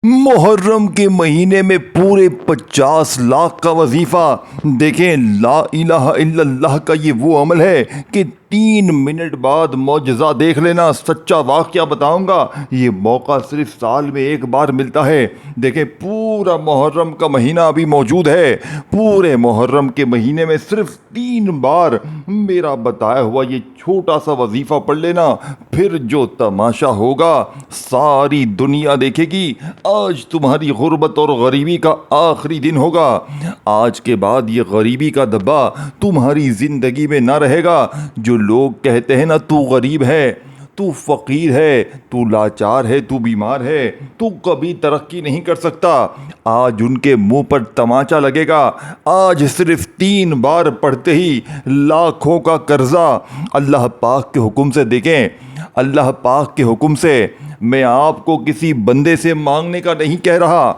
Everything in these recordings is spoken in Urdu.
محرم کے مہینے میں پورے 50 لاکھ کا وظیفہ۔ دیکھیں، لا الہ الا اللہ کا یہ وہ عمل ہے کہ 3 منٹ بعد معجزہ دیکھ لینا۔ سچا واقعہ بتاؤں گا، یہ موقع صرف سال میں ایک بار ملتا ہے۔ دیکھیں، پورا محرم کا مہینہ ابھی موجود ہے۔ پورے محرم کے مہینے میں صرف 3 بار میرا بتایا ہوا یہ چھوٹا سا وظیفہ پڑھ لینا، پھر جو تماشا ہوگا ساری دنیا دیکھے گی۔ آج تمہاری غربت اور غریبی کا آخری دن ہوگا۔ آج کے بعد یہ غریبی کا دبا تمہاری زندگی میں نہ رہے گا۔ جو لوگ کہتے ہیں نا، تو غریب ہے، تو فقیر ہے، تو لاچار ہے، تو بیمار ہے، تو کبھی ترقی نہیں کر سکتا، آج ان کے منہ پر تماچا لگے گا۔ آج صرف 3 بار پڑھتے ہی لاکھوں کا قرضہ اللہ پاک کے حکم سے، دیکھیں، اللہ پاک کے حکم سے، میں آپ کو کسی بندے سے مانگنے کا نہیں کہہ رہا،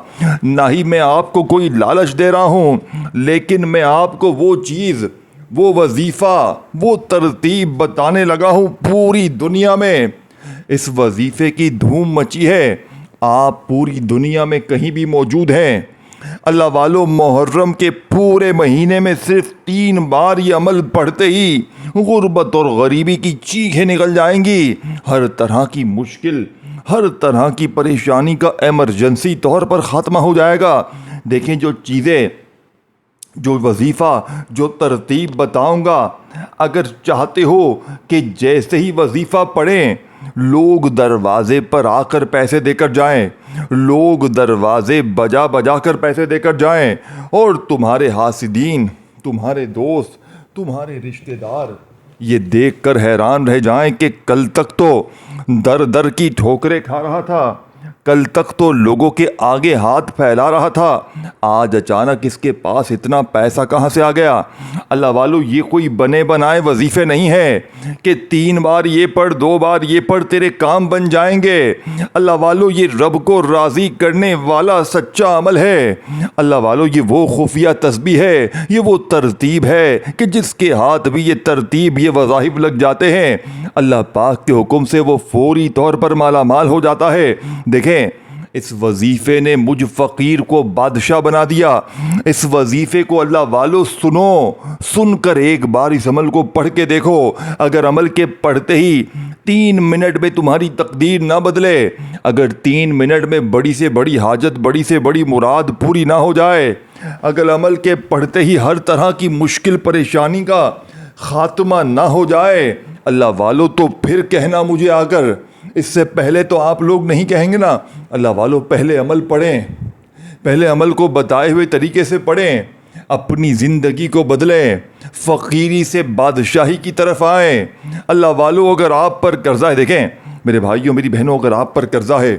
نہ ہی میں آپ کو کوئی لالچ دے رہا ہوں، لیکن میں آپ کو وہ چیز، وہ وظیفہ، وہ ترتیب بتانے لگا ہوں پوری دنیا میں۔ اس وظیفے کی دھوم مچی ہے، آپ پوری دنیا میں کہیں بھی موجود ہیں۔ اللہ والو، محرم کے پورے مہینے میں صرف 3 بار یہ عمل پڑھتے ہی غربت اور غریبی کی چیخیں نکل جائیں گی۔ ہر طرح کی مشکل، ہر طرح کی پریشانی کا ایمرجنسی طور پر خاتمہ ہو جائے گا۔ دیکھیں، جو چیزیں، جو وظیفہ، جو ترتیب بتاؤں گا، اگر چاہتے ہو کہ جیسے ہی وظیفہ پڑھیں لوگ دروازے پر آ کر پیسے دے کر جائیں، لوگ دروازے بجا بجا کر پیسے دے کر جائیں، اور تمہارے حاسدین، تمہارے دوست، تمہارے رشتہ دار یہ دیکھ کر حیران رہ جائیں کہ کل تک تو در در کی ٹھوکریں کھا رہا تھا، کل تک تو لوگوں کے آگے ہاتھ پھیلا رہا تھا، آج اچانک اس کے پاس اتنا پیسہ کہاں سے آ گیا؟ اللہ والو، یہ کوئی بنے بنائے وظیفے نہیں ہے کہ 3 بار یہ پڑھ، 2 بار یہ پڑھ تیرے کام بن جائیں گے۔ اللہ والو، یہ رب کو راضی کرنے والا سچا عمل ہے۔ اللہ والو، یہ وہ خفیہ تسبیح ہے، یہ وہ ترتیب ہے کہ جس کے ہاتھ بھی یہ ترتیب، یہ وظائف لگ جاتے ہیں، اللہ پاک کے حکم سے وہ فوری طور پر مالا مال ہو جاتا ہے۔ دیکھیں، اس وظیفے نے مجھ فقیر کو بادشاہ بنا دیا۔ اس وظیفے کو اللہ والو سنو، سن کر ایک بار اس عمل کو پڑھ کے دیکھو۔ اگر عمل کے پڑھتے ہی 3 منٹ میں تمہاری تقدیر نہ بدلے، اگر 3 منٹ میں بڑی سے بڑی حاجت، بڑی سے بڑی مراد پوری نہ ہو جائے، اگر عمل کے پڑھتے ہی ہر طرح کی مشکل پریشانی کا خاتمہ نہ ہو جائے، اللہ والو، تو پھر کہنا مجھے آ کر۔ اس سے پہلے تو آپ لوگ نہیں کہیں گے نا، اللہ والو، پہلے عمل پڑھیں، پہلے عمل کو بتائے ہوئے طریقے سے پڑھیں، اپنی زندگی کو بدلیں، فقیری سے بادشاہی کی طرف آئیں۔ اللہ والو، اگر آپ پر قرضہ ہے، دیکھیں میرے بھائیوں، میری بہنوں، اگر آپ پر قرضہ ہے،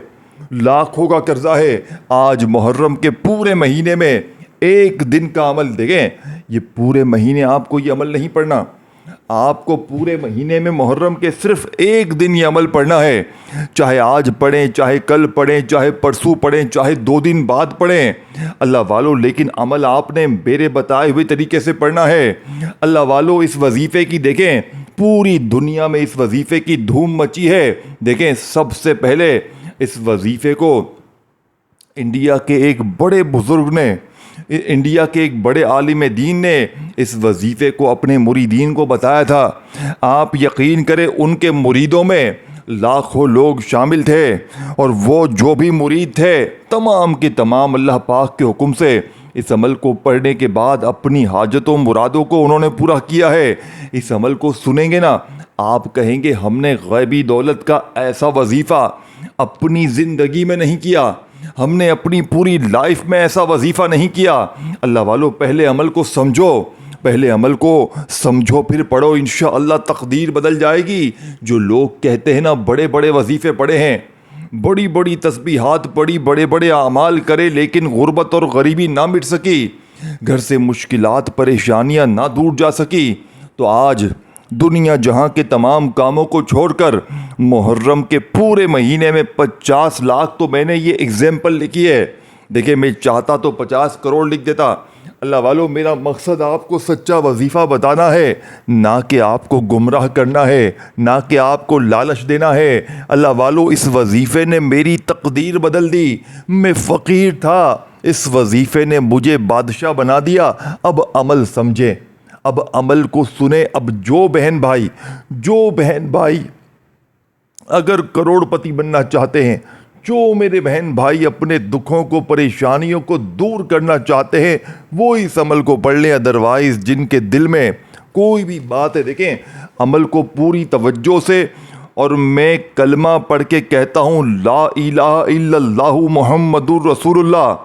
لاکھوں کا قرضہ ہے، آج محرم کے پورے مہینے میں ایک دن کا عمل، دیکھیں، یہ پورے مہینے آپ کو یہ عمل نہیں پڑھنا، آپ کو پورے مہینے میں محرم کے صرف ایک دن یہ عمل پڑھنا ہے، چاہے آج پڑھیں، چاہے کل پڑھیں، چاہے پرسوں پڑھیں، چاہے 2 دن بعد پڑھیں، اللہ والو، لیکن عمل آپ نے میرے بتائے ہوئے طریقے سے پڑھنا ہے۔ اللہ والو، اس وظیفے کی، دیکھیں، پوری دنیا میں اس وظیفے کی دھوم مچی ہے۔ دیکھیں، سب سے پہلے اس وظیفے کو انڈیا کے ایک بڑے بزرگ نے، انڈیا کے ایک بڑے عالم دین نے اس وظیفے کو اپنے مریدین کو بتایا تھا۔ آپ یقین کریں، ان کے مریدوں میں لاکھوں لوگ شامل تھے، اور وہ جو بھی مرید تھے، تمام کے تمام اللہ پاک کے حکم سے اس عمل کو پڑھنے کے بعد اپنی حاجتوں مرادوں کو انہوں نے پورا کیا ہے۔ اس عمل کو سنیں گے نا، آپ کہیں گے ہم نے غیبی دولت کا ایسا وظیفہ اپنی زندگی میں نہیں کیا، ہم نے اپنی پوری لائف میں ایسا وظیفہ نہیں کیا۔ اللہ والو، پہلے عمل کو سمجھو، پہلے عمل کو سمجھو، پھر پڑھو، انشاءاللہ تقدیر بدل جائے گی۔ جو لوگ کہتے ہیں نا بڑے بڑے وظیفے پڑھے ہیں، بڑی بڑی تسبیحات پڑھی، بڑے بڑے اعمال کرے، لیکن غربت اور غریبی نہ مٹ سکی، گھر سے مشکلات، پریشانیاں نہ دور جا سکی، تو آج دنیا جہاں کے تمام کاموں کو چھوڑ کر محرم کے پورے مہینے میں 50 لاکھ، تو میں نے یہ ایگزامپل لکھی ہے۔ دیکھیں، میں چاہتا تو 50 کروڑ لکھ دیتا، اللہ والو میرا مقصد آپ کو سچا وظیفہ بتانا ہے، نہ کہ آپ کو گمراہ کرنا ہے، نہ کہ آپ کو لالچ دینا ہے۔ اللہ والو اس وظیفے نے میری تقدیر بدل دی۔ میں فقیر تھا، اس وظیفے نے مجھے بادشاہ بنا دیا۔ اب عمل سمجھیں، اب عمل کو سنیں۔ اب جو بہن بھائی اگر کروڑ پتی بننا چاہتے ہیں، جو میرے بہن بھائی اپنے دکھوں کو پریشانیوں کو دور کرنا چاہتے ہیں، وہ اس عمل کو پڑھ لیں۔ ادروائز جن کے دل میں کوئی بھی بات ہے، دیکھیں عمل کو پوری توجہ سے، اور میں کلمہ پڑھ کے کہتا ہوں لا الہ الا اللہ محمد الرسول اللہ۔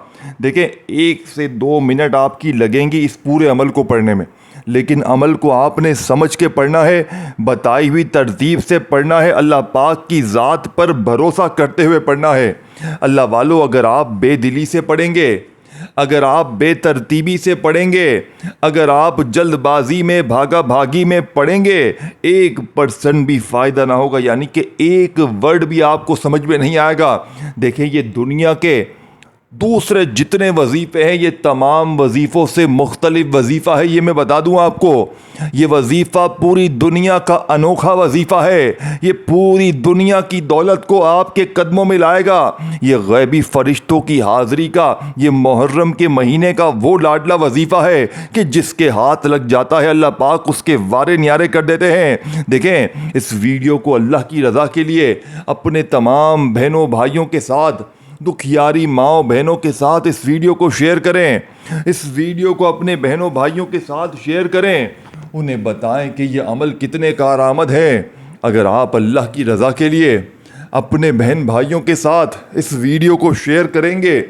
دیکھیں 1 سے 2 منٹ آپ کی لگیں گی اس پورے عمل کو پڑھنے میں، لیکن عمل کو آپ نے سمجھ کے پڑھنا ہے، بتائی ہوئی ترتیب سے پڑھنا ہے، اللہ پاک کی ذات پر بھروسہ کرتے ہوئے پڑھنا ہے۔ اللہ والو اگر آپ بے دلی سے پڑھیں گے، اگر آپ بے ترتیبی سے پڑھیں گے، اگر آپ جلد بازی میں بھاگا بھاگی میں پڑھیں گے، 1% بھی فائدہ نہ ہوگا، یعنی کہ ایک ورڈ بھی آپ کو سمجھ میں نہیں آئے گا۔ دیکھیں یہ دنیا کے دوسرے جتنے وظیفے ہیں یہ تمام وظیفوں سے مختلف وظیفہ ہے، یہ میں بتا دوں آپ کو۔ یہ وظیفہ پوری دنیا کا انوکھا وظیفہ ہے، یہ پوری دنیا کی دولت کو آپ کے قدموں میں لائے گا۔ یہ غیبی فرشتوں کی حاضری کا، یہ محرم کے مہینے کا وہ لاڈلا وظیفہ ہے کہ جس کے ہاتھ لگ جاتا ہے اللہ پاک اس کے وارے نیارے کر دیتے ہیں۔ دیکھیں اس ویڈیو کو اللہ کی رضا کے لیے اپنے تمام بہنوں بھائیوں کے ساتھ، دکھیاری ماؤں بہنوں کے ساتھ اس ویڈیو کو شیئر کریں، اس ویڈیو کو اپنے بہنوں بھائیوں کے ساتھ شیئر کریں، انہیں بتائیں کہ یہ عمل کتنے کارآمد ہے۔ اگر آپ اللہ کی رضا کے لیے اپنے بہن بھائیوں کے ساتھ اس ویڈیو کو شیئر کریں گے،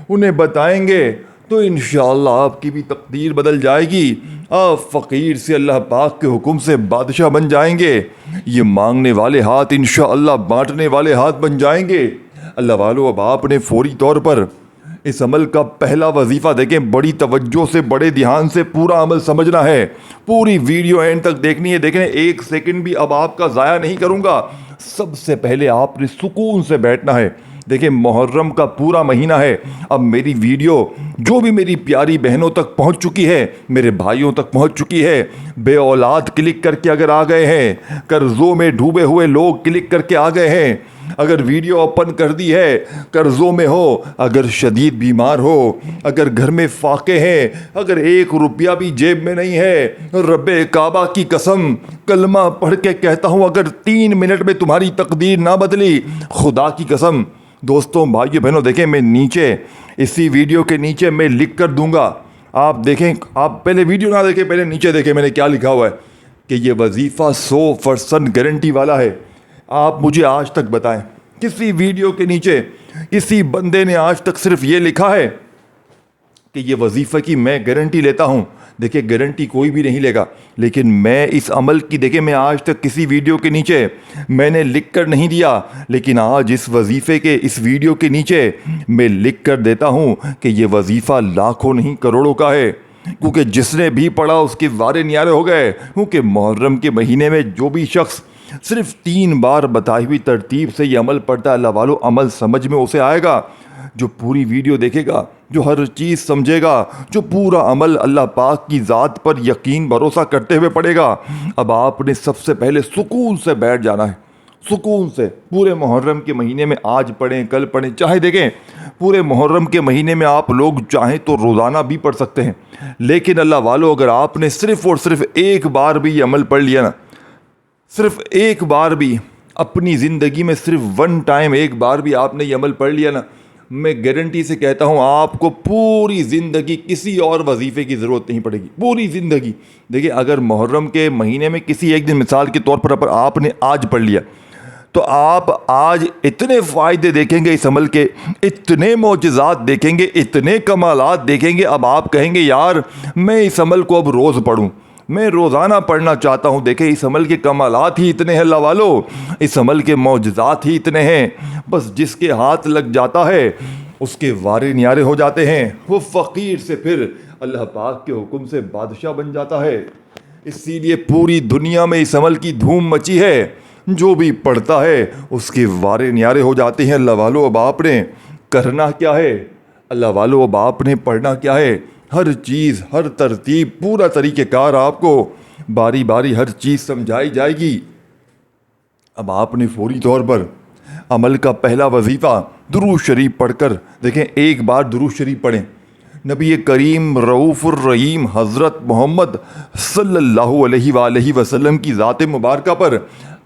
انہیں بتائیں گے، تو انشاءاللہ آپ کی بھی تقدیر بدل جائے گی۔ آپ فقیر سے اللہ پاک کے حکم سے بادشاہ بن جائیں گے۔ یہ مانگنے والے ہاتھ انشاءاللہ بانٹنے والے ہاتھ بن جائیں گے۔ اللہ والو اب آپ نے فوری طور پر اس عمل کا پہلا وظیفہ دیکھیں، بڑی توجہ سے بڑے دھیان سے پورا عمل سمجھنا ہے، پوری ویڈیو اینڈ تک دیکھنی ہے۔ دیکھیں 1 سیکنڈ بھی اب آپ کا ضائع نہیں کروں گا۔ سب سے پہلے آپ نے سکون سے بیٹھنا ہے۔ دیکھیں محرم کا پورا مہینہ ہے، اب میری ویڈیو جو بھی میری پیاری بہنوں تک پہنچ چکی ہے، میرے بھائیوں تک پہنچ چکی ہے، بے اولاد کلک کر کے اگر آ گئے ہیں، قرضوں میں ڈوبے ہوئے لوگ کلک کر کے آ گئے ہیں، اگر ویڈیو اوپن کر دی ہے، قرضوں میں ہو، اگر شدید بیمار ہو، اگر گھر میں فاقے ہیں، اگر 1 روپیہ بھی جیب میں نہیں ہے، رب کعبہ کی قسم کلمہ پڑھ کے کہتا ہوں اگر 3 منٹ میں تمہاری تقدیر نہ بدلی، خدا کی قسم۔ دوستوں بھائیو بہنوں دیکھیں میں نیچے اسی ویڈیو کے نیچے میں لکھ کر دوں گا، آپ دیکھیں، آپ پہلے ویڈیو نہ دیکھیں، پہلے نیچے دیکھیں میں نے کیا لکھا ہوا ہے کہ یہ وظیفہ 100% گارنٹی والا ہے۔ آپ مجھے آج تک بتائیں کسی ویڈیو کے نیچے کسی بندے نے آج تک صرف یہ لکھا ہے کہ یہ وظیفہ کی میں گارنٹی لیتا ہوں؟ دیکھیں گارنٹی کوئی بھی نہیں لے گا، لیکن میں اس عمل کی، دیکھیں میں آج تک کسی ویڈیو کے نیچے میں نے لکھ کر نہیں دیا، لیکن آج اس وظیفے کے اس ویڈیو کے نیچے میں لکھ کر دیتا ہوں کہ یہ وظیفہ لاکھوں نہیں کروڑوں کا ہے، کیونکہ جس نے بھی پڑھا اس کے وارے نیارے ہو گئے۔ کیونکہ محرم کے مہینے میں جو بھی شخص صرف 3 بار بتائی ہوئی ترتیب سے یہ عمل پڑھتا ہے، اللہ والو عمل سمجھ میں اسے آئے گا، جو پوری ویڈیو دیکھے گا، جو ہر چیز سمجھے گا، جو پورا عمل اللہ پاک کی ذات پر یقین بھروسہ کرتے ہوئے پڑھے گا۔ اب آپ نے سب سے پہلے سکون سے بیٹھ جانا ہے، سکون سے پورے محرم کے مہینے میں آج پڑھیں کل پڑھیں، چاہے دیکھیں پورے محرم کے مہینے میں آپ لوگ چاہیں تو روزانہ بھی پڑھ سکتے ہیں، لیکن اللہ والو اگر آپ نے صرف اور صرف 1 بار بھی یہ عمل پڑھ لیا نا، صرف 1 بار بھی اپنی زندگی میں صرف 1 ٹائم 1 بار بھی آپ نے یہ عمل پڑھ لیا نا، میں گارنٹی سے کہتا ہوں آپ کو پوری زندگی کسی اور وظیفے کی ضرورت نہیں پڑے گی، پوری زندگی۔ دیکھیں اگر محرم کے مہینے میں کسی ایک دن مثال کے طور پر آپ نے آج پڑھ لیا، تو آپ آج اتنے فائدے دیکھیں گے اس عمل کے، اتنے معجزات دیکھیں گے، اتنے کمالات دیکھیں گے، اب آپ کہیں گے یار میں اس عمل کو اب روز پڑھوں، میں روزانہ پڑھنا چاہتا ہوں۔ دیکھیں اس عمل کے کمالات ہی اتنے ہیں اللہ والو، اس عمل کے معجزات ہی اتنے ہیں، بس جس کے ہاتھ لگ جاتا ہے اس کے وارے نیارے ہو جاتے ہیں، وہ فقیر سے پھر اللہ پاک کے حکم سے بادشاہ بن جاتا ہے۔ اسی لیے پوری دنیا میں اس عمل کی دھوم مچی ہے، جو بھی پڑھتا ہے اس کے وارے نیارے ہو جاتے ہیں۔ اللہ والو اب آپ نے کرنا کیا ہے؟ اللہ والو اب آپ نے پڑھنا کیا ہے؟ ہر چیز، ہر ترتیب، پورا طریقہ کار آپ کو باری باری ہر چیز سمجھائی جائے گی۔ اب آپ نے فوری طور پر عمل کا پہلا وظیفہ درود شریف پڑھ کر دیکھیں، ایک بار درود شریف پڑھیں، نبی کریم رؤوف الرحیم حضرت محمد صلی اللہ علیہ وآلہ وسلم کی ذات مبارکہ پر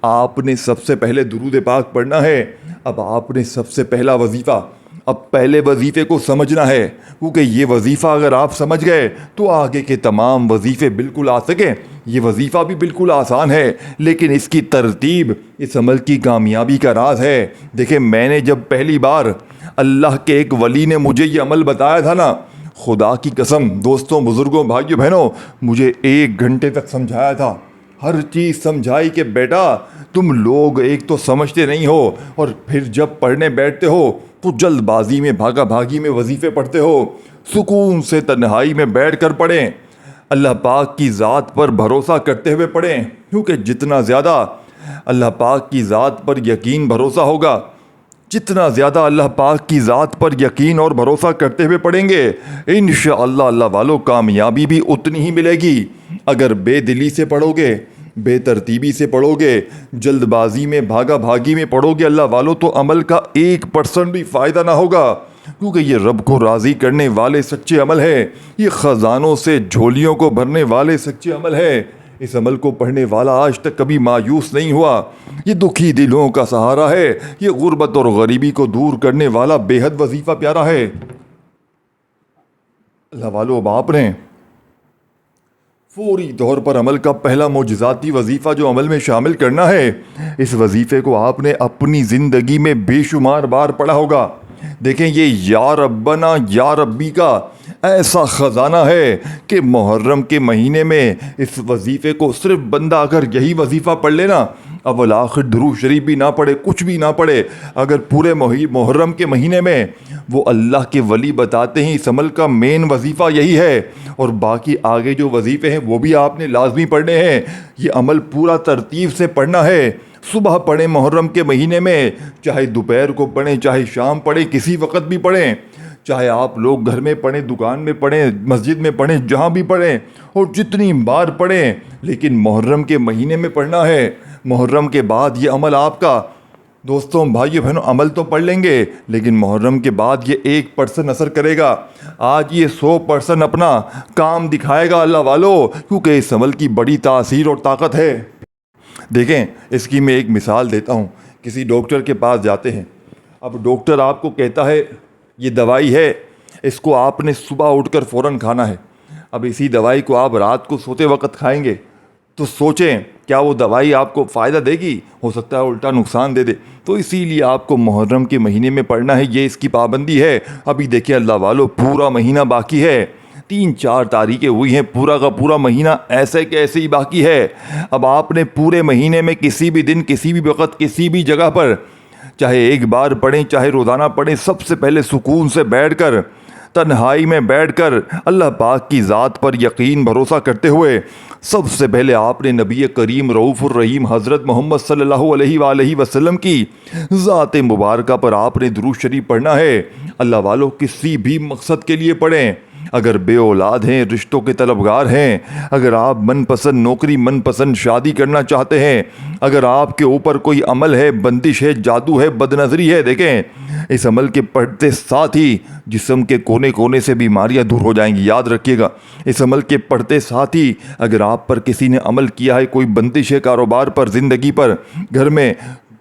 آپ نے سب سے پہلے درود پاک پڑھنا ہے۔ اب آپ نے سب سے پہلا وظیفہ، اب پہلے وظیفے کو سمجھنا ہے، کیونکہ یہ وظیفہ اگر آپ سمجھ گئے تو آگے کے تمام وظیفے بالکل آ سکیں۔ یہ وظیفہ بھی بالکل آسان ہے، لیکن اس کی ترتیب اس عمل کی کامیابی کا راز ہے۔ دیکھیں، میں نے جب پہلی بار اللہ کے ایک ولی نے مجھے یہ عمل بتایا تھا نا، خدا کی قسم دوستوں، بزرگوں، بھائیوں، بہنوں، مجھے 1 گھنٹے تک سمجھایا تھا، ہر چیز سمجھائی کہ بیٹا تم لوگ ایک تو سمجھتے نہیں ہو، اور پھر جب پڑھنے بیٹھتے ہو تو جلد بازی میں، بھاگا بھاگی میں وظیفے پڑھتے ہو۔ سکون سے تنہائی میں بیٹھ کر پڑھیں، اللہ پاک کی ذات پر بھروسہ کرتے ہوئے پڑھیں، کیونکہ جتنا زیادہ اللہ پاک کی ذات پر یقین بھروسہ ہوگا، جتنا زیادہ اللہ پاک کی ذات پر یقین اور بھروسہ کرتے ہوئے پڑھیں گے، انشاءاللہ اللہ والوں کامیابی بھی اتنی ہی ملے گی۔ اگر بے دلی سے پڑھو گے، بے ترتیبی سے پڑھو گے، جلد بازی میں، بھاگا بھاگی میں پڑھو گے اللہ والوں، تو عمل کا 1% بھی فائدہ نہ ہوگا، کیونکہ یہ رب کو راضی کرنے والے سچے عمل ہے، یہ خزانوں سے جھولیوں کو بھرنے والے سچے عمل ہے۔ اس عمل کو پڑھنے والا آج تک کبھی مایوس نہیں ہوا، یہ دکھی دلوں کا سہارا ہے، یہ غربت اور غریبی کو دور کرنے والا بے حد وظیفہ پیارا ہے۔ اللہ والو، اب آپ نے فوری طور پر عمل کا پہلا معجزاتی وظیفہ جو عمل میں شامل کرنا ہے، اس وظیفے کو آپ نے اپنی زندگی میں بے شمار بار پڑھا ہوگا۔ دیکھیں، یہ یا ربنا یا ربی کا ایسا خزانہ ہے کہ محرم کے مہینے میں اس وظیفے کو صرف بندہ اگر یہی وظیفہ پڑھ لینا، اول آخر درود شریف بھی نہ پڑھے، کچھ بھی نہ پڑھے، اگر پورے محرم کے مہینے میں، وہ اللہ کے ولی بتاتے ہیں اس عمل کا مین وظیفہ یہی ہے، اور باقی آگے جو وظیفے ہیں وہ بھی آپ نے لازمی پڑھنے ہیں۔ یہ عمل پورا ترتیب سے پڑھنا ہے۔ صبح پڑھیں محرم کے مہینے میں، چاہے دوپہر کو پڑھیں، چاہے شام پڑھیں، کسی وقت بھی پڑھیں، چاہے آپ لوگ گھر میں پڑھیں، دکان میں پڑھیں، مسجد میں پڑھیں، جہاں بھی پڑھیں، اور جتنی بار پڑھیں، لیکن محرم کے مہینے میں پڑھنا ہے۔ محرم کے بعد یہ عمل آپ کا، دوستوں، بھائیو، بہنوں، عمل تو پڑھ لیں گے، لیکن محرم کے بعد یہ 1% اثر کرے گا۔ آج یہ 100% اپنا کام دکھائے گا اللہ والو، کیونکہ اس عمل کی بڑی تاثیر اور طاقت ہے۔ دیکھیں، اس کی میں ایک مثال دیتا ہوں۔ کسی ڈاکٹر کے پاس جاتے ہیں، اب ڈاکٹر آپ کو کہتا ہے یہ دوائی ہے، اس کو آپ نے صبح اٹھ کر فوراً کھانا ہے۔ اب اسی دوائی کو آپ رات کو سوتے وقت کھائیں گے تو سوچیں کیا وہ دوائی آپ کو فائدہ دے گی؟ ہو سکتا ہے الٹا نقصان دے دے۔ تو اسی لیے آپ کو محرم کے مہینے میں پڑھنا ہے، یہ اس کی پابندی ہے۔ ابھی دیکھیں اللہ والو، پورا مہینہ باقی ہے، 3-4 تاریخیں ہوئی ہیں، پورا کا پورا مہینہ ایسے کہ ایسے ہی باقی ہے۔ اب آپ نے پورے مہینے میں کسی بھی دن، کسی بھی وقت، کسی بھی جگہ پر، چاہے ایک بار پڑھیں، چاہے روزانہ پڑھیں، سب سے پہلے سکون سے بیٹھ کر، تنہائی میں بیٹھ کر، اللہ پاک کی ذات پر یقین بھروسہ کرتے ہوئے، سب سے پہلے آپ نے نبی کریم رؤوف الرحیم حضرت محمد صلی اللہ علیہ وآلہ وسلم کی ذات مبارکہ پر آپ نے درود شریف پڑھنا ہے۔ اللہ والو، کسی بھی مقصد کے لیے پڑھیں، اگر بے اولاد ہیں، رشتوں کے طلبگار ہیں، اگر آپ من پسند نوکری، من پسند شادی کرنا چاہتے ہیں، اگر آپ کے اوپر کوئی عمل ہے، بندش ہے، جادو ہے، بد نظری ہے، دیکھیں اس عمل کے پڑھتے ساتھ ہی جسم کے کونے کونے سے بیماریاں دور ہو جائیں گی۔ یاد رکھیے گا، اس عمل کے پڑھتے ساتھ ہی اگر آپ پر کسی نے عمل کیا ہے، کوئی بندش ہے کاروبار پر، زندگی پر، گھر میں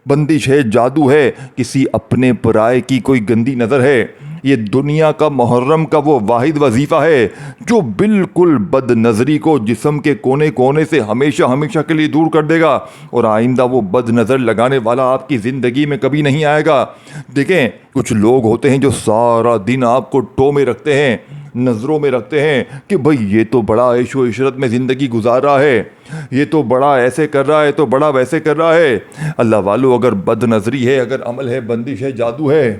بندش ہے، جادو ہے، کسی اپنے پرائے کی کوئی گندی نظر ہے، یہ دنیا کا محرم کا وہ واحد وظیفہ ہے جو بالکل بد نظری کو جسم کے کونے کونے سے ہمیشہ ہمیشہ کے لیے دور کر دے گا، اور آئندہ وہ بد نظر لگانے والا آپ کی زندگی میں کبھی نہیں آئے گا۔ دیکھیں، کچھ لوگ ہوتے ہیں جو سارا دن آپ کو ٹو میں رکھتے ہیں، نظروں میں رکھتے ہیں کہ بھئی یہ تو بڑا عیش و عشرت میں زندگی گزار رہا ہے، یہ تو بڑا ایسے کر رہا ہے، تو بڑا ویسے کر رہا ہے۔ اللہ والو، اگر بد نظری ہے، اگر عمل ہے، بندش ہے، جادو ہے،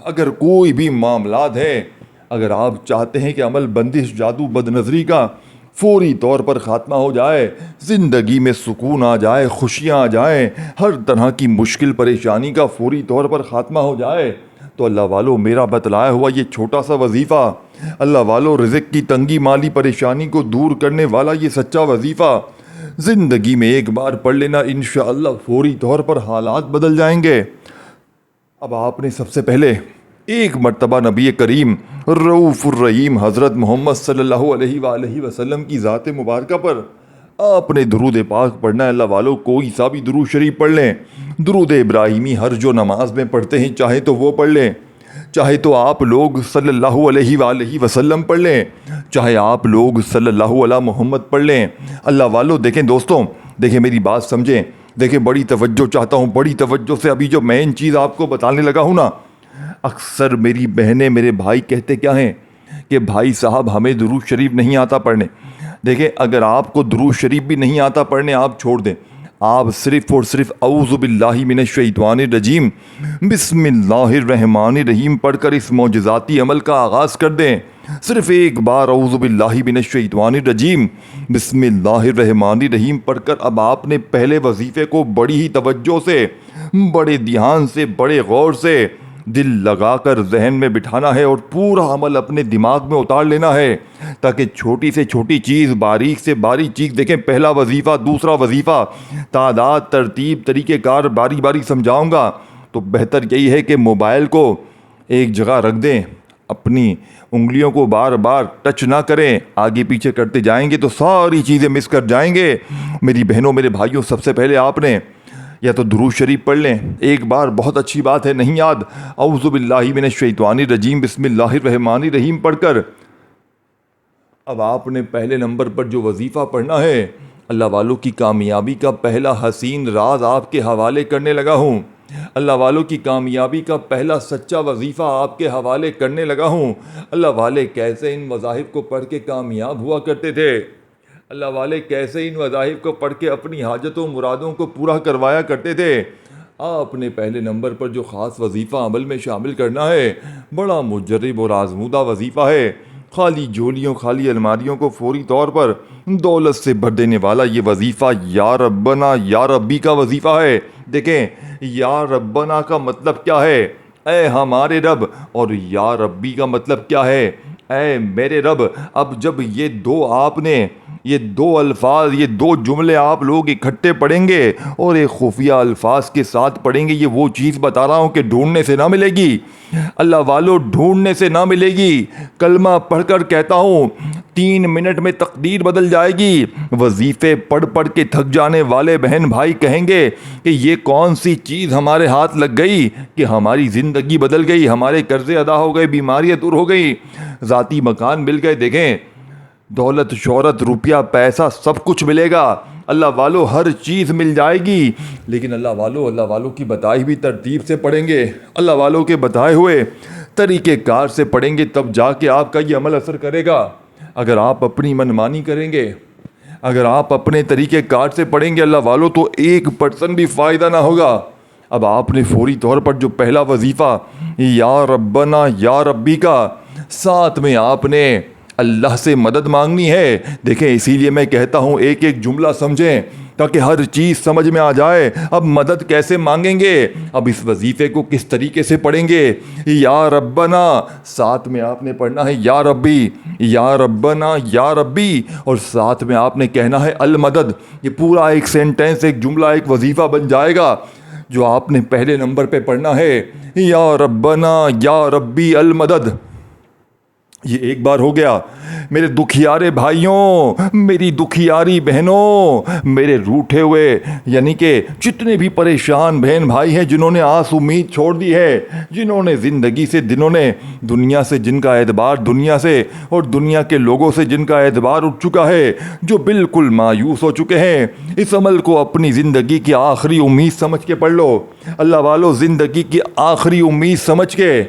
اگر کوئی بھی معاملات ہے، اگر آپ چاہتے ہیں کہ عمل، بندش، جادو، بد نظری کا فوری طور پر خاتمہ ہو جائے، زندگی میں سکون آ جائے، خوشیاں آ جائیں، ہر طرح کی مشکل پریشانی کا فوری طور پر خاتمہ ہو جائے، تو اللہ والو میرا بتلایا ہوا یہ چھوٹا سا وظیفہ، اللہ والو رزق کی تنگی مالی پریشانی کو دور کرنے والا یہ سچا وظیفہ زندگی میں ایک بار پڑھ لینا، انشاءاللہ فوری طور پر حالات بدل جائیں گے۔ اب آپ نے سب سے پہلے ایک مرتبہ نبی کریم رؤوف الرحیم حضرت محمد صلی اللہ علیہ وآلہ وسلم کی ذات مبارکہ پر آپ نے درود پاک پڑھنا ہے۔ اللہ والو کوئی سا بھی درود شریف پڑھ لیں، درود ابراہیمی ہر جو نماز میں پڑھتے ہیں چاہے تو وہ پڑھ لیں، چاہے تو آپ لوگ صلی اللہ علیہ وآلہ وسلم پڑھ لیں، چاہے آپ لوگ صلی اللہ علیہ محمد پڑھ لیں۔ اللہ والو دیکھیں دوستوں، دیکھیں میری بات سمجھیں، دیکھیں بڑی توجہ چاہتا ہوں، بڑی توجہ سے ابھی جو مین چیز آپ کو بتانے لگا ہوں نا۔ اکثر میری بہنیں میرے بھائی کہتے کیا ہیں کہ بھائی صاحب ہمیں درود شریف نہیں آتا پڑھنے۔ دیکھیں اگر آپ کو درود شریف بھی نہیں آتا پڑھنے آپ چھوڑ دیں، آپ صرف اور صرف اعوذ باللہ من الشیطان الرجیم بسم اللہ الرحمن الرحیم پڑھ کر اس معجزاتی عمل کا آغاز کر دیں۔ صرف ایک بار اعوذ باللہ من الشیطان الرجیم بسم اللہ الرحمن الرحیم پڑھ کر اب آپ نے پہلے وظیفے کو بڑی ہی توجہ سے، بڑے دھیان سے، بڑے غور سے دل لگا کر ذہن میں بٹھانا ہے اور پورا عمل اپنے دماغ میں اتار لینا ہے، تاکہ چھوٹی سے چھوٹی چیز، باریک سے باریک چیز، دیکھیں پہلا وظیفہ، دوسرا وظیفہ، تعداد، ترتیب، طریقہ کار باری باری سمجھاؤں گا، تو بہتر یہی ہے کہ موبائل کو ایک جگہ رکھ دیں، اپنی انگلیوں کو بار بار ٹچ نہ کریں، آگے پیچھے کرتے جائیں گے تو ساری چیزیں مس کر جائیں گے۔ میری بہنوں میرے بھائیوں، سب سے پہلے آپ نے یا تو درود شریف پڑھ لیں ایک بار، بہت اچھی بات ہے، نہیں یاد اعوذ باللہ من الشیطان الرجیم بسم اللہ الرحمن الرحیم پڑھ کر اب آپ نے پہلے نمبر پر جو وظیفہ پڑھنا ہے، اللہ والوں کی کامیابی کا پہلا حسین راز آپ کے حوالے کرنے لگا ہوں۔ اللہ والوں کی کامیابی کا پہلا سچا وظیفہ آپ کے حوالے کرنے لگا ہوں۔ اللہ والے کیسے ان وظائف کو پڑھ کے کامیاب ہوا کرتے تھے، اللہ والے کیسے ان وظائف کو پڑھ کے اپنی حاجتوں مرادوں کو پورا کروایا کرتے تھے۔ آپ نے پہلے نمبر پر جو خاص وظیفہ عمل میں شامل کرنا ہے، بڑا مجرب اور آزمودہ وظیفہ ہے، خالی جھولیوں، خالی الماریوں کو فوری طور پر دولت سے بھر دینے والا یہ وظیفہ یا ربنا یا ربی کا وظیفہ ہے۔ دیکھیں یا ربنا کا مطلب کیا ہے، اے ہمارے رب، اور یا ربی کا مطلب کیا ہے، اے میرے رب۔ اب جب یہ دو الفاظ، یہ دو جملے آپ لوگ اکٹھے پڑھیں گے اور ایک خفیہ الفاظ کے ساتھ پڑھیں گے، یہ وہ چیز بتا رہا ہوں کہ ڈھونڈنے سے نہ ملے گی، اللہ والو ڈھونڈنے سے نہ ملے گی۔ کلمہ پڑھ کر کہتا ہوں 3 منٹ میں تقدیر بدل جائے گی۔ وظیفے پڑھ پڑھ کے تھک جانے والے بہن بھائی کہیں گے کہ یہ کون سی چیز ہمارے ہاتھ لگ گئی کہ ہماری زندگی بدل گئی، ہمارے قرضے ادا ہو گئے، بیماریاں دور ہو گئی، ذاتی مکان مل گئے۔ دیکھیں دولت، شہرت، روپیہ، پیسہ سب کچھ ملے گا، اللہ والو ہر چیز مل جائے گی، لیکن اللہ والوں کی بتائی ہوئی ترتیب سے پڑھیں گے، اللہ والوں کے بتائے ہوئے طریقہ کار سے پڑھیں گے، تب جا کے آپ کا یہ عمل اثر کرے گا۔ اگر آپ اپنی منمانی کریں گے، اگر آپ اپنے طریقہ کار سے پڑھیں گے اللہ والو، تو 1% بھی فائدہ نہ ہوگا۔ اب آپ نے فوری طور پر جو پہلا وظیفہ یا ربنا یا ربی کا، ساتھ میں آپ نے اللہ سے مدد مانگنی ہے۔ دیکھیں اسی لیے میں کہتا ہوں ایک ایک جملہ سمجھیں تاکہ ہر چیز سمجھ میں آ جائے۔ اب مدد کیسے مانگیں گے، اب اس وظیفے کو کس طریقے سے پڑھیں گے، یا ربنا، ساتھ میں آپ نے پڑھنا ہے یا ربی، یا ربنا یا ربی، اور ساتھ میں آپ نے کہنا ہے المدد۔ یہ پورا ایک سینٹینس، ایک جملہ، ایک وظیفہ بن جائے گا جو آپ نے پہلے نمبر پہ پڑھنا ہے، یا ربنا یا ربی المدد۔ یہ ایک بار ہو گیا۔ میرے دکھیارے بھائیوں، میری دکھیاری بہنوں، میرے روٹھے ہوئے یعنی کہ جتنے بھی پریشان بہن بھائی ہیں، جنہوں نے آس امید چھوڑ دی ہے، جنہوں نے زندگی سے، جنہوں نے دنیا سے جن کا اعتبار، دنیا سے اور دنیا کے لوگوں سے جن کا اعتبار اٹھ چکا ہے، جو بالکل مایوس ہو چکے ہیں، اس عمل کو اپنی زندگی کی آخری امید سمجھ کے پڑھ لو۔ اللہ والو زندگی کی آخری امید سمجھ کے،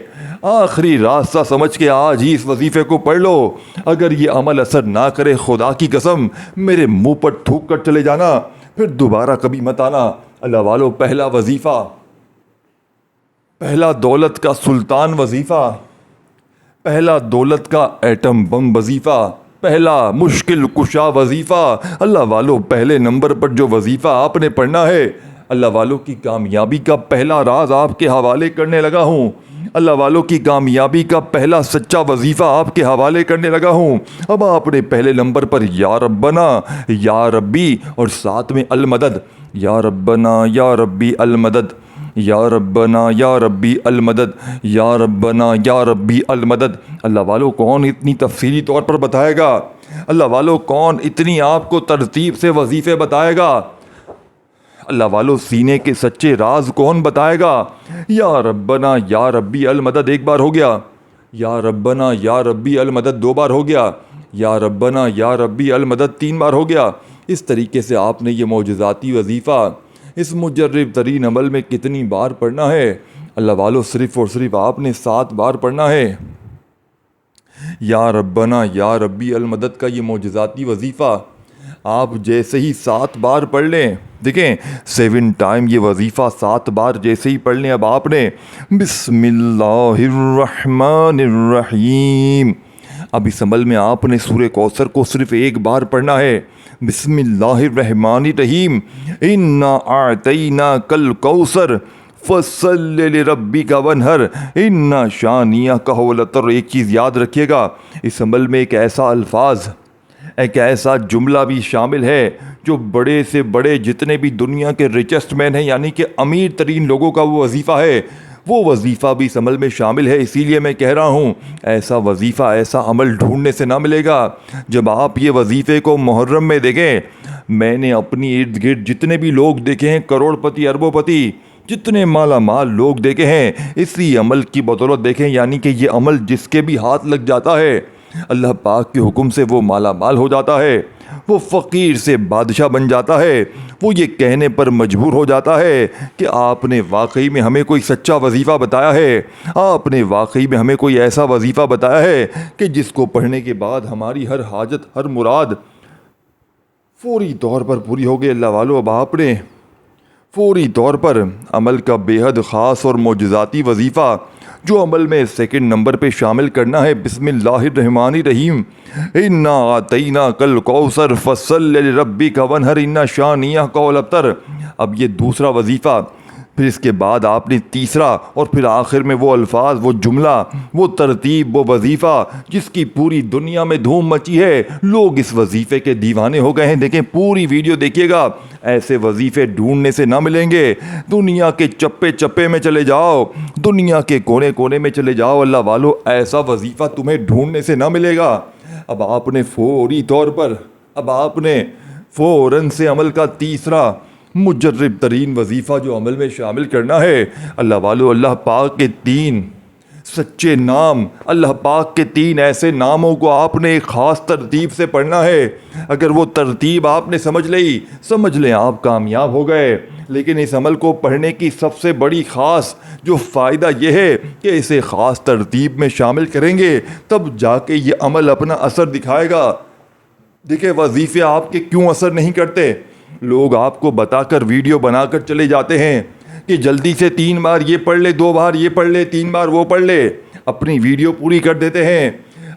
آخری راستہ سمجھ کے آج ہی اس وظیفے کو پڑھ لو۔ اگر یہ عمل اثر نہ کرے، خدا کی قسم میرے منہ پر تھوک کر چلے جانا، پھر دوبارہ کبھی مت آنا۔ اللہ والو پہلا وظیفہ، پہلا دولت کا سلطان وظیفہ، پہلا دولت کا ایٹم بم وظیفہ، پہلا مشکل کشا وظیفہ، اللہ والو پہلے نمبر پر جو وظیفہ آپ نے پڑھنا ہے، اللہ والوں کی کامیابی کا پہلا راز آپ کے حوالے کرنے لگا ہوں۔ اللہ والوں کی کامیابی کا پہلا سچا وظیفہ آپ کے حوالے کرنے لگا ہوں۔ اب آپ نے پہلے نمبر پر یا ربنا، یا ربی، اور ساتھ میں المدد، یا ربنا یا ربی المدد، یا ربنا یا ربی المدد، یا ربنا یا ربی المدد۔ اللہ والوں کون اتنی تفصیلی طور پر بتائے گا؟ اللہ والوں کون اتنی آپ کو ترتیب سے وظیفے بتائے گا؟ اللہ والوں سینے کے سچے راز کون بتائے گا؟ یا ربنا یا ربی المدد ایک بار ہو گیا، یا ربنا یا ربی المدد دو بار ہو گیا، یا ربنا یا ربی المدد تین بار ہو گیا۔ اس طریقے سے آپ نے یہ معجزاتی وظیفہ اس مجرب ترین عمل میں کتنی بار پڑھنا ہے؟ اللہ والوں صرف اور صرف آپ نے 7 بار پڑھنا ہے۔ یا ربنا یا ربی المدد کا یہ معجزاتی وظیفہ آپ جیسے ہی 7 بار پڑھ لیں، دیکھیں 7 ٹائم یہ وظیفہ 7 بار جیسے ہی پڑھ لیں، اب آپ نے بسم اللہ الرحمن الرحیم، اب اس عمل میں آپ نے سورہ کوثر کو صرف ایک بار پڑھنا ہے۔ بسم اللہ الرحمن الرحیم، انا اعطیناک الکوثر فصل لربک وانحر ان شانئک هو الابتر۔ ایک چیز یاد رکھیے گا، اس عمل میں ایک ایسا الفاظ، ایک ایسا جملہ بھی شامل ہے جو بڑے سے بڑے جتنے بھی دنیا کے ریچسٹ مین ہیں، یعنی کہ امیر ترین لوگوں کا وہ وظیفہ ہے، وہ وظیفہ بھی اس عمل میں شامل ہے۔ اسی لیے میں کہہ رہا ہوں ایسا وظیفہ، ایسا عمل ڈھونڈنے سے نہ ملے گا۔ جب آپ یہ وظیفے کو محرم میں دیکھیں، میں نے اپنی ارد گرد جتنے بھی لوگ دیکھے ہیں، کروڑ پتی اربوں پتی، جتنے مالا مال لوگ دیکھے ہیں، اسی عمل کی بدولت دیکھیں، یعنی کہ یہ عمل جس کے بھی ہاتھ لگ جاتا ہے اللہ پاک کے حکم سے وہ مالا مال ہو جاتا ہے، وہ فقیر سے بادشاہ بن جاتا ہے، وہ یہ کہنے پر مجبور ہو جاتا ہے کہ آپ نے واقعی میں ہمیں کوئی سچا وظیفہ بتایا ہے، آپ نے واقعی میں ہمیں کوئی ایسا وظیفہ بتایا ہے کہ جس کو پڑھنے کے بعد ہماری ہر حاجت، ہر مراد فوری طور پر پوری ہو گئی۔ اللہ والوں اب آپ نے فوری طور پر عمل کا بے حد خاص اور معجزاتی وظیفہ جو عمل میں 2 نمبر پہ شامل کرنا ہے، بسم اللہ الرحمن الرحیم، انا اعطیناک الکوثر فصل لربک وانحر ان شانئک هو الابتر۔ اب یہ دوسرا وظیفہ، پھر اس کے بعد آپ نے تیسرا، اور پھر آخر میں وہ الفاظ، وہ جملہ، وہ ترتیب، وہ وظیفہ جس کی پوری دنیا میں دھوم مچی ہے، لوگ اس وظیفے کے دیوانے ہو گئے ہیں۔ دیکھیں پوری ویڈیو دیکھیے گا، ایسے وظیفے ڈھونڈنے سے نہ ملیں گے۔ دنیا کے چپے چپے میں چلے جاؤ، دنیا کے کونے کونے میں چلے جاؤ، اللہ والو ایسا وظیفہ تمہیں ڈھونڈنے سے نہ ملے گا۔ اب آپ نے فوری طور پر، اب آپ نے فوراً سے عمل کا تیسرا مجرب ترین وظیفہ جو عمل میں شامل کرنا ہے، اللہ والو اللہ پاک کے 3 سچے نام، اللہ پاک کے 3 ایسے ناموں کو آپ نے ایک خاص ترتیب سے پڑھنا ہے۔ اگر وہ ترتیب آپ نے سمجھ لی، سمجھ لیں آپ کامیاب ہو گئے۔ لیکن اس عمل کو پڑھنے کی سب سے بڑی خاص جو فائدہ یہ ہے کہ اسے خاص ترتیب میں شامل کریں گے تب جا کے یہ عمل اپنا اثر دکھائے گا۔ دیکھیں وظیفے آپ کے کیوں اثر نہیں کرتے؟ لوگ آپ کو بتا کر ویڈیو بنا کر چلے جاتے ہیں کہ جلدی سے 3 بار یہ پڑھ لے، 2 بار یہ پڑھ لے، 3 بار وہ پڑھ لے، اپنی ویڈیو پوری کر دیتے ہیں،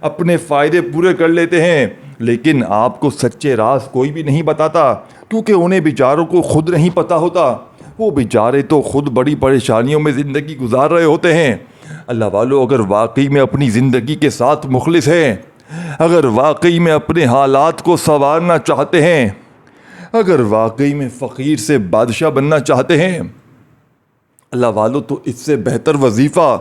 اپنے فائدے پورے کر لیتے ہیں، لیکن آپ کو سچے راز کوئی بھی نہیں بتاتا، کیونکہ انہیں بیچاروں کو خود نہیں پتہ ہوتا۔ وہ بیچارے تو خود بڑی پریشانیوں میں زندگی گزار رہے ہوتے ہیں۔ اللہ والو اگر واقعی میں اپنی زندگی کے ساتھ مخلص ہیں، اگر واقعی میں اپنے حالات کو سنوارنا چاہتے ہیں، اگر واقعی میں فقیر سے بادشاہ بننا چاہتے ہیں، اللہ والو تو اس سے بہتر وظیفہ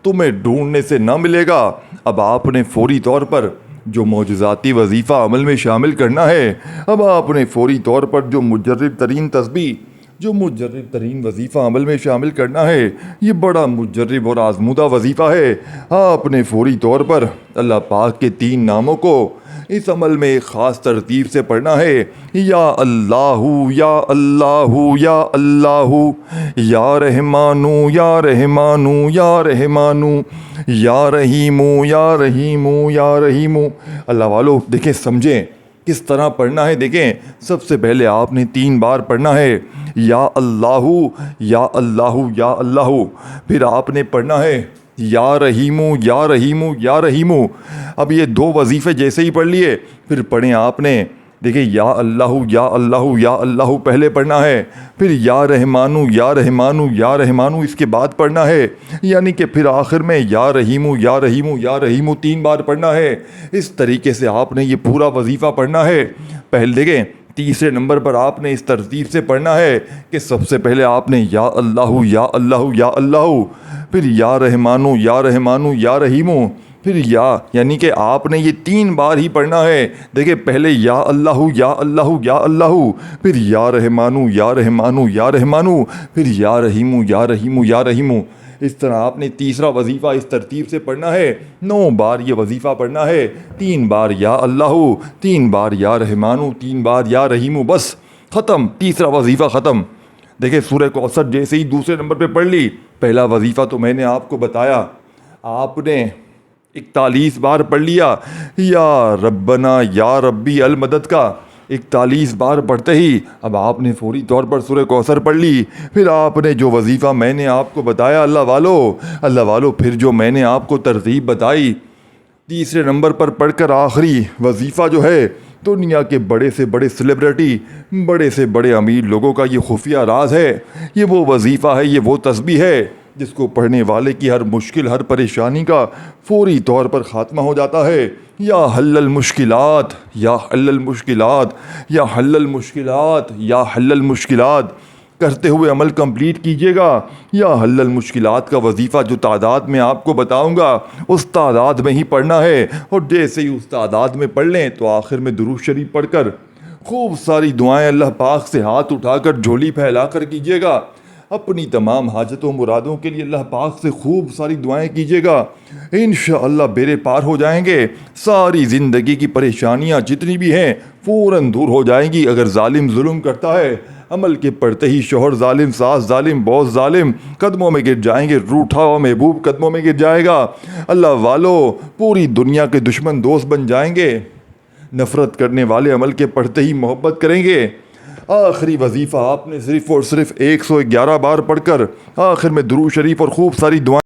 تمہیں ڈھونڈنے سے نہ ملے گا۔ اب آپ نے فوری طور پر جو معجزاتی وظیفہ عمل میں شامل کرنا ہے، اب آپ نے فوری طور پر جو مجرب ترین تسبیح، جو مجرب ترین وظیفہ عمل میں شامل کرنا ہے، یہ بڑا مجرب اور آزمودہ وظیفہ ہے۔ آپ نے فوری طور پر اللہ پاک کے 3 ناموں کو اس عمل میں ایک خاص ترتیب سے پڑھنا ہے، یا اللہ یا اللہ یا اللہ، یا رحمانو یا رحمانو یا رحمانو، یا رحیمو یا رحیمو یا رحیمو۔ اللہ والو دیکھیں سمجھیں کس طرح پڑھنا ہے۔ دیکھیں سب سے پہلے آپ نے 3 بار پڑھنا ہے، یا اللہ یا اللہ یا اللہ، پھر آپ نے پڑھنا ہے یا رحیمو یا رحیمو یا رحیمو۔ اب یہ 2 وظیفے جیسے ہی پڑھ لیے، پھر پڑھیں آپ نے دیکھیں یا اللہ یا اللہ یا اللہ پہلے پڑھنا ہے، پھر یا رحمانو یا رحمانو یا رحمانو اس کے بعد پڑھنا ہے، یعنی کہ پھر آخر میں یا رحیمو یا رحیمو یا رحیمو 3 بار پڑھنا ہے۔ اس طریقے سے آپ نے یہ پورا وظیفہ پڑھنا ہے۔ پہلے دیکھیں تیسرے نمبر پر آپ نے اس ترتیب سے پڑھنا ہے کہ سب سے پہلے آپ نے یا اللہ یا اللہ یا اللہ، پھر یا رحمانو یا رحمانو یا رحیمو، پھر یعنی کہ آپ نے یہ 3 بار ہی پڑھنا ہے۔ دیکھیں پہلے یا اللہ یا اللہ یا اللہ، پھر یا رحمانو یا رحمانو یا رحمانو، پھر یا رحیمو یا رحیمو یا رحیمو۔ اس طرح آپ نے تیسرا وظیفہ اس ترتیب سے پڑھنا ہے۔ 9 بار یہ وظیفہ پڑھنا ہے، 3 بار یا اللہ، 3 بار یا رحمانو، 3 بار یا رحیمو، بس ختم، تیسرا وظیفہ ختم۔ دیکھیں سورہ کوثر جیسے ہی دوسرے نمبر پہ پڑھ لی، پہلا وظیفہ تو میں نے آپ کو بتایا، آپ نے 41 بار پڑھ لیا یا ربنا یا ربی المدد کا، 41 بار پڑھتے ہی اب آپ نے فوری طور پر سورہ کوثر پڑھ لی۔ پھر آپ نے جو وظیفہ میں نے آپ کو بتایا اللہ والو پھر جو میں نے آپ کو ترتیب بتائی، تیسرے نمبر پر پڑھ کر آخری وظیفہ جو ہے دنیا کے بڑے سے بڑے سیلیبریٹی، بڑے سے بڑے امیر لوگوں کا یہ خفیہ راز ہے، یہ وہ وظیفہ ہے، یہ وہ تسبیح ہے جس کو پڑھنے والے کی ہر مشکل، ہر پریشانی کا فوری طور پر خاتمہ ہو جاتا ہے۔ یا حل المشکلات یا حل المشکلات یا حل المشکلات یا حل المشکلات کرتے ہوئے عمل کمپلیٹ کیجیے گا۔ یا حل المشکلات کا وظیفہ جو تعداد میں آپ کو بتاؤں گا اس تعداد میں ہی پڑھنا ہے، اور جیسے ہی اس تعداد میں پڑھ لیں تو آخر میں درود شریف پڑھ کر خوب ساری دعائیں اللہ پاک سے ہاتھ اٹھا کر جھولی پھیلا کر کیجیے گا۔ اپنی تمام حاجتوں مرادوں کے لیے اللہ پاک سے خوب ساری دعائیں کیجیے گا، انشاءاللہ بیڑے پار ہو جائیں گے، ساری زندگی کی پریشانیاں جتنی بھی ہیں فوراً دور ہو جائیں گی۔ اگر ظالم ظلم کرتا ہے، عمل کے پڑھتے ہی شوہر ظالم، ساس ظالم، باس ظالم، قدموں میں گر جائیں گے، روٹھا ہوا محبوب قدموں میں گر جائے گا، اللہ والو پوری دنیا کے دشمن دوست بن جائیں گے، نفرت کرنے والے عمل کے پڑھتے ہی محبت کریں گے۔ آخری وظیفہ آپ نے صرف اور صرف 111 بار پڑھ کر آخر میں درود شریف اور خوب ساری دعائیں